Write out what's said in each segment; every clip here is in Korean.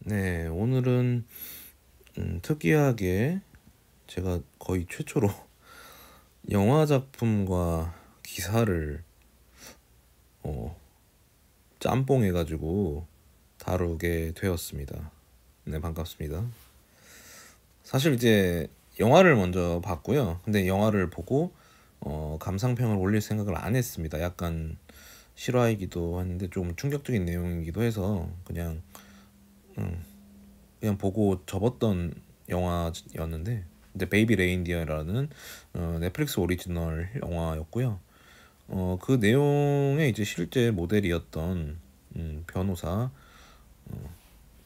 네, 오늘은 특이하게 제가 거의 최초로 영화 작품과 기사를 어, 짬뽕 해가지고 다루게 되었습니다. 네, 반갑습니다. 사실 이제 영화를 먼저 봤고요. 근데 영화를 보고 감상평을 올릴 생각을 안 했습니다. 약간 실화이기도 한데 좀 충격적인 내용이기도 해서 그냥 보고 접었던 영화였는데, 이제 베이비 레인디어라는 넷플릭스 오리지널 영화였고요. 그 내용에 이제 실제 모델이었던 변호사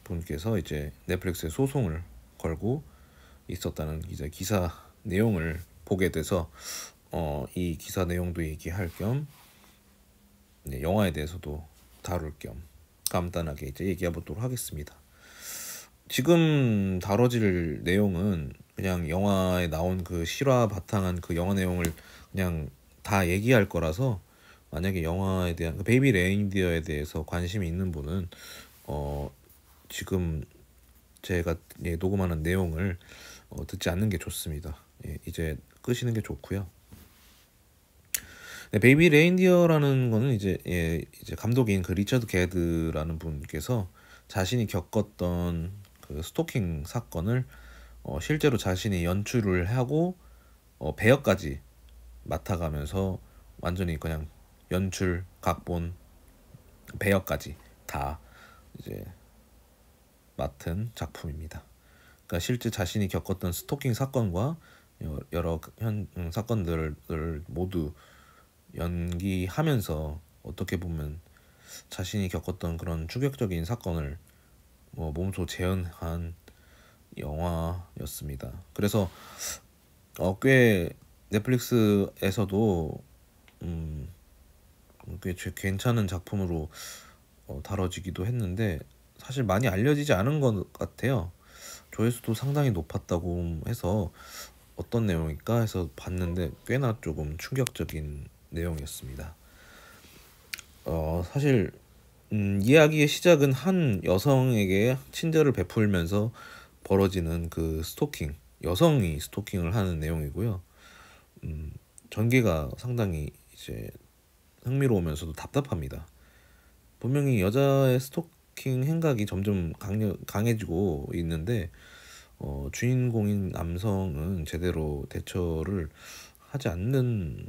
분께서 이제 넷플릭스에 소송을 걸고 있었다는 이제 기사 내용을 보게 돼서 이 기사 내용도 얘기할 겸, 네, 영화에 대해서도 다룰 겸 간단하게 이제 얘기해 보도록 하겠습니다. 지금 다뤄질 내용은 그냥 영화에 나온 그 실화 바탕한 그 영화 내용을 그냥 다 얘기할 거라서, 만약에 영화에 대한 그 베이비 레인디어에 대해서 관심이 있는 분은 어 지금 제가 녹음하는 내용을 듣지 않는 게 좋습니다. 이제 끄시는 게 좋고요. 네, 베이비 레인디어라는 거는 이제 감독인 그 리처드 게드라는 분께서 자신이 겪었던 그 스토킹 사건을 실제로 자신이 연출을 하고 배역까지 맡아가면서 완전히 그냥 연출, 각본, 배역까지 다 이제 맡은 작품입니다. 그러니까 실제 자신이 겪었던 스토킹 사건과 여러 사건들을 모두 연기하면서 어떻게 보면 자신이 겪었던 그런 충격적인 사건을 몸소 재현한 영화였습니다. 그래서 꽤 넷플릭스에서도 꽤 괜찮은 작품으로 다뤄지기도 했는데, 사실 많이 알려지지 않은 것 같아요. 조회수도 상당히 높았다고 해서 어떤 내용일까 해서 봤는데 꽤나 조금 충격적인 내용이었습니다. 사실 이야기의 시작은 한 여성에게 친절을 베풀면서 벌어지는 그 스토킹, 여성이 스토킹을 하는 내용이고요. 전개가 상당히 이제 흥미로우면서도 답답합니다. 분명히 여자의 스토킹 행각이 점점 강해지고 있는데 주인공인 남성은 제대로 대처를 하지 않는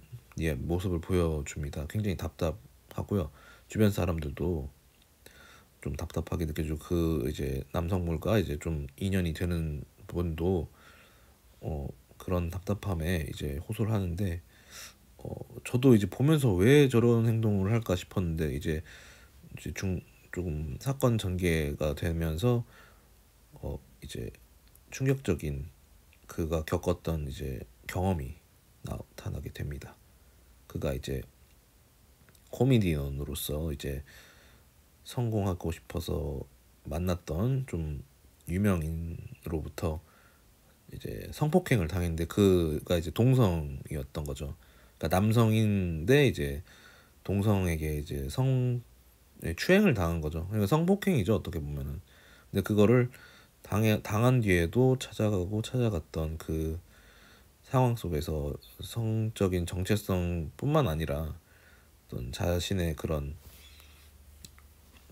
모습을 보여줍니다. 굉장히 답답하고요. 주변 사람들도 좀 답답하게 느껴지고, 그 이제 남성물과 이제 좀 인연이 되는 분도 그런 답답함에 이제 호소를 하는데, 저도 이제 보면서 왜 저런 행동을 할까 싶었는데, 이제 조금 사건 전개가 되면서 이제 충격적인 그가 겪었던 이제 경험이 나타나게 됩니다. 그가 이제 코미디언으로서 이제 성공하고 싶어서 만났던 좀 유명인으로부터 이제 성폭행을 당했는데, 그가 이제 동성이었던 거죠. 그러니까 남성인데 이제 동성에게 이제 추행을 당한 거죠. 그러니까 성폭행이죠, 어떻게 보면은. 근데 그거를 당한 뒤에도 찾아갔던 그 상황 속에서 성적인 정체성뿐만 아니라 어떤 자신의 그런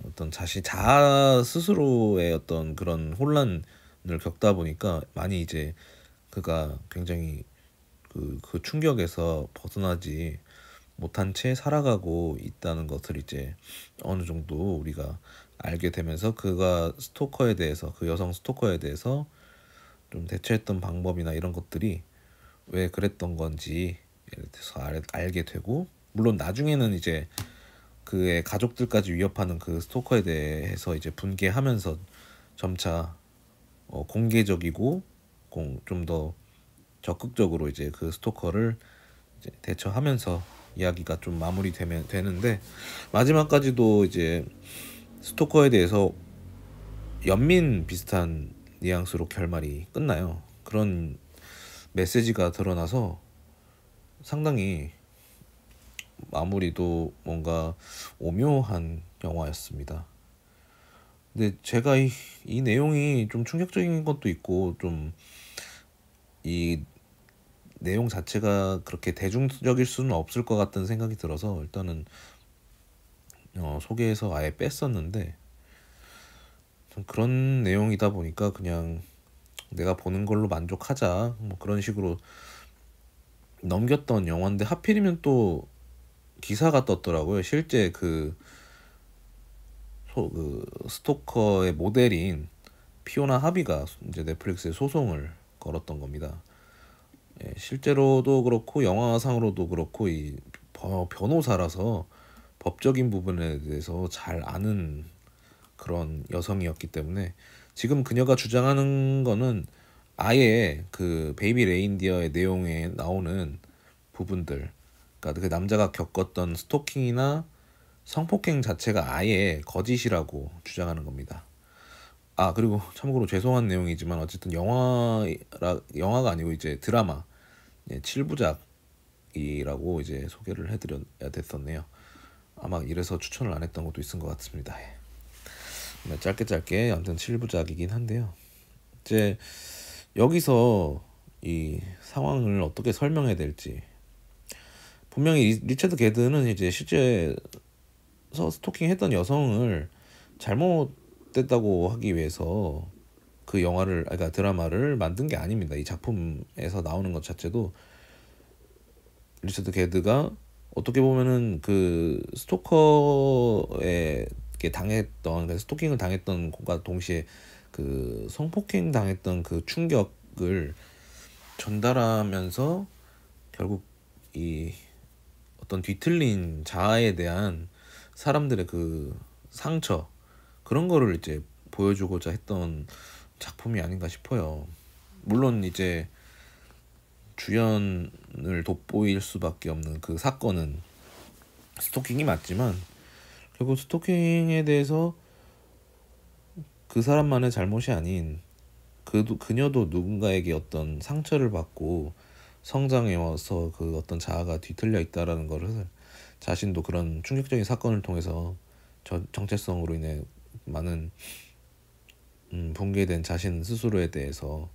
어떤 자아 스스로의 어떤 그런 혼란을 겪다 보니까 많이 이제 그가 굉장히 그 충격에서 벗어나지 못한 채 살아가고 있다는 것을 이제 어느 정도 우리가 알게 되면서, 그가 스토커에 대해서, 그 여성 스토커에 대해서 좀 대처했던 방법이나 이런 것들이 왜 그랬던 건지 대해서 알게 되고, 물론 나중에는 이제 그의 가족들까지 위협하는 그 스토커에 대해서 이제 분개하면서 점차 공개적이고 좀 더 적극적으로 이제 그 스토커를 이제 대처하면서 이야기가 좀 마무리되면 되는데, 마지막까지도 이제 스토커에 대해서 연민 비슷한 뉘앙스로 결말이 끝나요. 그런 메시지가 드러나서 상당히 마무리도 뭔가 오묘한 영화였습니다. 근데 제가 이 내용이 좀 충격적인 것도 있고 좀 이 내용 자체가 그렇게 대중적일 수는 없을 것 같다는 생각이 들어서 일단은 소개해서 아예 뺐었는데 좀 그런 내용이다 보니까 그냥 내가 보는 걸로 만족하자 뭐 그런 식으로 넘겼던 영화인데 하필이면 또 기사가 떴더라고요. 실제 그 스토커의 모델인 피오나 하비가 이제 넷플릭스에 소송을 걸었던 겁니다. 예, 실제로도 그렇고 영화상으로도 그렇고 이 변호사라서 법적인 부분에 대해서 잘 아는 그런 여성이었기 때문에 지금 그녀가 주장하는 거는 아예 그 베이비 레인디어의 내용에 나오는 부분들, 그러니까 그 남자가 겪었던 스토킹이나 성폭행 자체가 아예 거짓이라고 주장하는 겁니다. 아, 그리고 참고로 죄송한 내용이지만 어쨌든 영화가 아니고 이제 드라마, 예, 7부작이라고 이제 소개를 해드려야 됐었네요. 아마 이래서 추천을 안 했던 것도 있은 것 같습니다. 예. 짧게 아무튼 7부작이긴 한데요. 이제 여기서 이 상황을 어떻게 설명해야 될지, 분명히 리처드 게드는 이제 실제 스토킹했던 여성을 잘못됐다고 하기 위해서 그 그러니까 드라마를 만든 게 아닙니다. 이 작품에서 나오는 것 자체도 리처드 게드가 어떻게 보면은 그 스토커에게 당했던, 스토킹을 당했던 것과 동시에 그 성폭행 당했던 그 충격을 전달하면서 결국 이 어떤 뒤틀린 자아에 대한 사람들의 그 상처, 그런 거를 이제 보여주고자 했던 작품이 아닌가 싶어요. 물론 이제 주연을 돋보일 수밖에 없는 그 사건은 스토킹이 맞지만 결국 스토킹에 대해서 그 사람만의 잘못이 아닌 그녀도 누군가에게 어떤 상처를 받고 성장해 와서 그 어떤 자아가 뒤틀려 있다라는 것을 자신도 그런 충격적인 사건을 통해서 정체성으로 인해 많은 붕괴된 자신 스스로에 대해서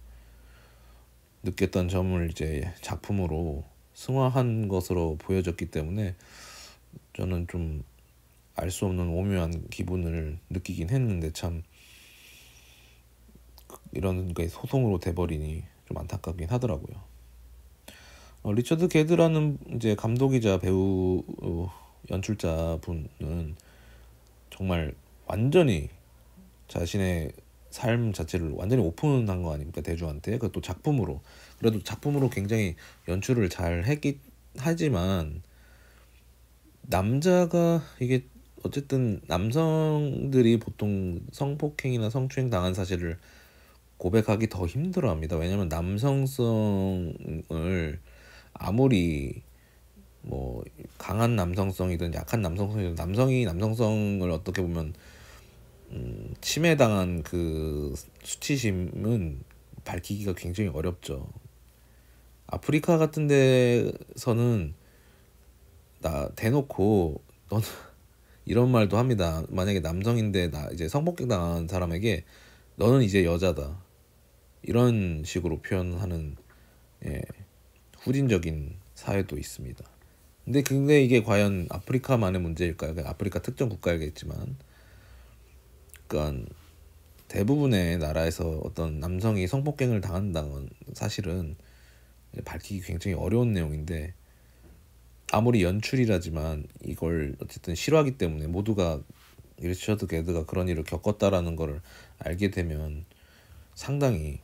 느꼈던 점을 이제 작품으로 승화한 것으로 보여졌기 때문에 저는 좀 알 수 없는 오묘한 기분을 느끼긴 했는데 참 이런 게 소송으로 돼버리니 좀 안타깝긴 하더라고요. 리처드 게드라는 이제 감독이자 배우 연출자 분은 정말 완전히 자신의 삶 자체를 완전히 오픈한 거 아닙니까, 대중한테. 그것도 작품으로. 그래도 작품으로 굉장히 연출을 잘 하지만 남자가 이게 어쨌든 남성들이 보통 성폭행이나 성추행 당한 사실을 고백하기 더 힘들어합니다. 왜냐면 남성성을 아무리 뭐 강한 남성성이든 약한 남성성이든 남성이 남성성을 어떻게 보면 침해당한 그 수치심은 밝히기가 굉장히 어렵죠. 아프리카 같은 데서는 대놓고 너는 이런 말도 합니다. 만약에 남성인데 이제 성폭행 당한 사람에게 너는 이제 여자다, 이런 식으로 표현하는, 예, 후진적인 사회도 있습니다. 근데 이게 과연 아프리카만의 문제일까요? 아프리카 특정 국가이겠지만, 그러니까 대부분의 나라에서 어떤 남성이 성폭행을 당한다는 사실은 밝히기 굉장히 어려운 내용인데, 아무리 연출이라지만 이걸 어쨌든 싫어하기 때문에 모두가 리처드 게드가 그런 일을 겪었다라는 걸 알게 되면 상당히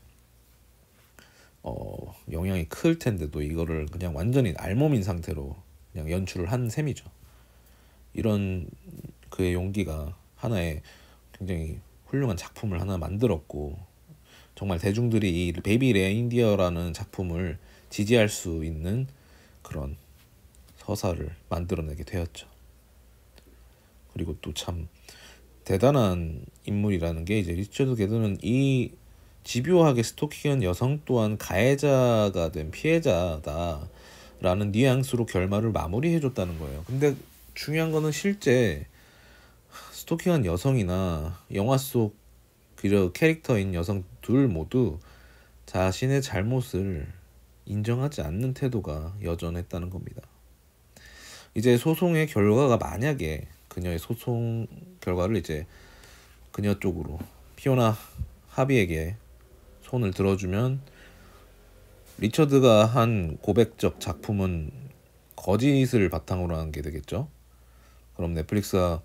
영향이 클 텐데도 이거를 그냥 완전히 알몸인 상태로 그냥 연출을 한 셈이죠. 이런 그의 용기가 하나의 굉장히 훌륭한 작품을 하나 만들었고, 정말 대중들이 이 베이비 레인디어라는 작품을 지지할 수 있는 그런 서사를 만들어내게 되었죠. 그리고 또 참 대단한 인물이라는 게, 이제 리처드 게드는 이 집요하게 스토킹한 여성 또한 가해자가 된 피해자다라는 뉘앙스로 결말을 마무리해줬다는 거예요. 근데 중요한 거는 실제 스토킹한 여성이나 영화 속 그 캐릭터인 여성 둘 모두 자신의 잘못을 인정하지 않는 태도가 여전했다는 겁니다. 이제 소송의 결과가 만약에 그녀의 소송 결과를 이제 그녀 쪽으로 피오나 하비에게 손을 들어주면 리처드가 한 고백적 작품은 거짓을 바탕으로 한 게 되겠죠. 그럼 넷플릭스가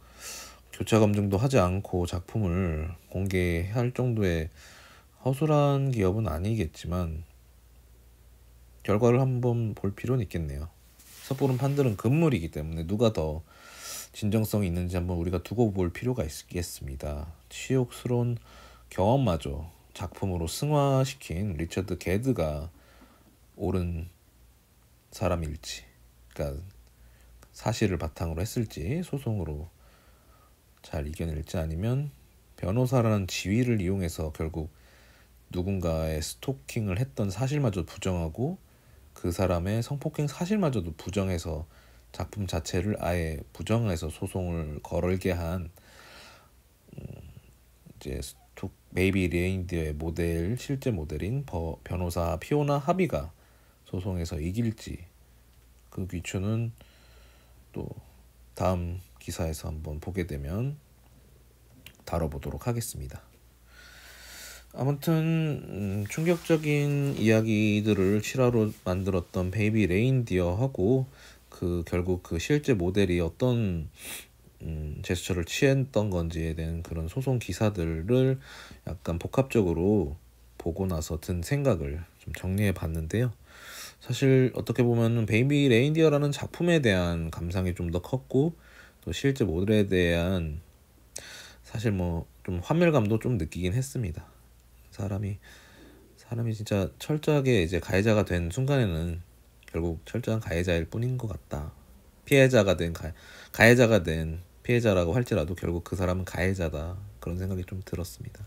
교차 검증도 하지 않고 작품을 공개할 정도의 허술한 기업은 아니겠지만 결과를 한번 볼 필요는 있겠네요. 섣부른 판단은 금물이기 때문에 누가 더 진정성이 있는지 한번 우리가 두고 볼 필요가 있겠습니다. 치욕스러운 경험마저 작품으로 승화시킨 리처드 게드가 옳은 사람일지, 그러니까 사실을 바탕으로 했을지 소송으로 잘 이겨낼지, 아니면 변호사라는 지위를 이용해서 결국 누군가의 스토킹을 했던 사실마저 부정하고 그 사람의 성폭행 사실마저도 부정해서 작품 자체를 아예 부정해서 소송을 걸게 한 이제 베이비 레인디어의 모델, 실제 모델인 변호사 피오나 하비가 소송에서 이길지, 그 귀추는 또 다음 기사에서 한번 보게 되면 다뤄보도록 하겠습니다. 아무튼 충격적인 이야기들을 실화로 만들었던 베이비 레인디어하고 그 결국 그 실제 모델이 어떤 제스처를 취했던 건지에 대한 그런 소송 기사들을 약간 복합적으로 보고 나서 든 생각을 좀 정리해 봤는데요. 사실 어떻게 보면 베이비 레인디어라는 작품에 대한 감상이 좀 더 컸고, 또 실제 모델에 대한 사실 뭐 좀 환멸감도 좀 느끼긴 했습니다. 사람이 진짜 철저하게 이제 가해자가 된 순간에는 결국 철저한 가해자일 뿐인 것 같다. 피해자가 된 가해자가 된 피해자라고 할지라도 결국 그 사람은 가해자다, 그런 생각이 좀 들었습니다.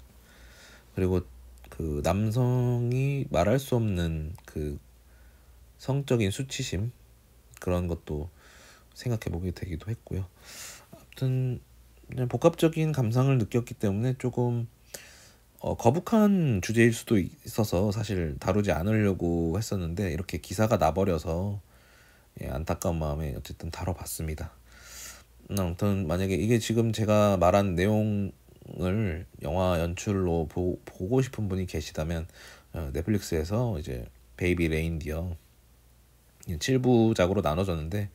그리고 그 남성이 말할 수 없는 그 성적인 수치심, 그런 것도 생각해보게 되기도 했고요. 아무튼 그냥 복합적인 감상을 느꼈기 때문에 조금 거북한 주제일 수도 있어서 사실 다루지 않으려고 했었는데 이렇게 기사가 나버려서 안타까운 마음에 어쨌든 다뤄봤습니다. 아무튼 만약에 이게 지금 제가 말한 내용을 영화 연출로 보고 싶은 분이 계시다면 넷플릭스에서 이제 베이비 레인디어 7부작으로 나눠졌는데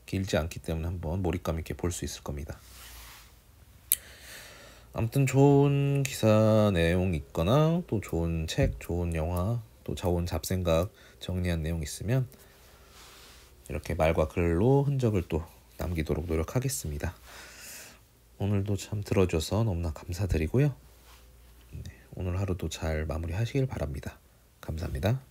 길지 않기 때문에 한번 몰입감 있게 볼 수 있을 겁니다. 아무튼 좋은 기사 내용 있거나 또 좋은 책, 좋은 영화, 또 좋은 잡생각 정리한 내용 있으면 이렇게 말과 글로 흔적을 또 남기도록 노력하겠습니다. 오늘도 참 들어줘서 너무나 감사드리고요. 오늘 하루도 잘 마무리하시길 바랍니다. 감사합니다.